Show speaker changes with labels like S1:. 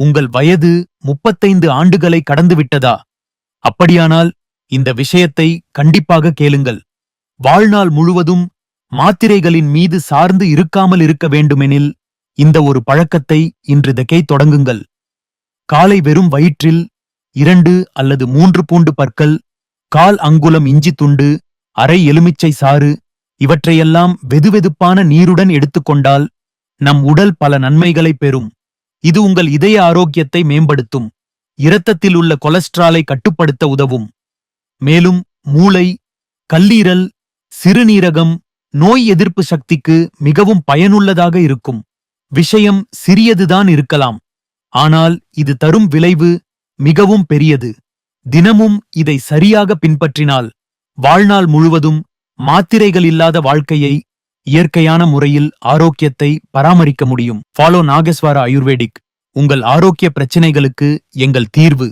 S1: உங்கள் வயது 35 ஆண்டுகளை கடந்துவிட்டதா? அப்படியானால் இந்த விஷயத்தை கண்டிப்பாக கேளுங்கள். வாழ்நாள் முழுவதும் மாத்திரைகளின் மீது சார்ந்து இருக்காமல் இருக்க வேண்டுமெனில் இந்த ஒரு பழக்கத்தை இன்றிதக்கே தொடங்குங்கள். காலை வெறும் வயிற்றில் 2 அல்லது 3 பூண்டு பற்கள், 1/4 அங்குலம் இஞ்சி துண்டு, அரை எலுமிச்சை சாறு இவற்றையெல்லாம் வெதுவெதுப்பான நீருடன் எடுத்துக்கொண்டால் நம் உடல் பல நன்மைகளை பெறும். இது உங்கள் இதய ஆரோக்கியத்தை மேம்படுத்தும், இரத்தத்தில் உள்ள கொலஸ்ட்ராலை கட்டுப்படுத்த உதவும். மேலும் மூளை, கல்லீரல், சிறுநீரகம், நோய் எதிர்ப்பு சக்திக்கு மிகவும் பயனுள்ளதாக இருக்கும். விஷயம் சிறியதுதான் இருக்கலாம், ஆனால் இது தரும் விளைவு மிகவும் பெரியது. தினமும் இதை சரியாக பின்பற்றினால் வாழ்நாள் முழுவதும் மாத்திரைகள் இல்லாத வாழ்க்கையை இயற்கையான முறையில் ஆரோக்கியத்தை பராமரிக்க முடியும். Follow Nageswara ayurvedic. உங்கள் ஆரோக்கிய பிரச்சினைகளுக்கு எங்கள் தீர்வு.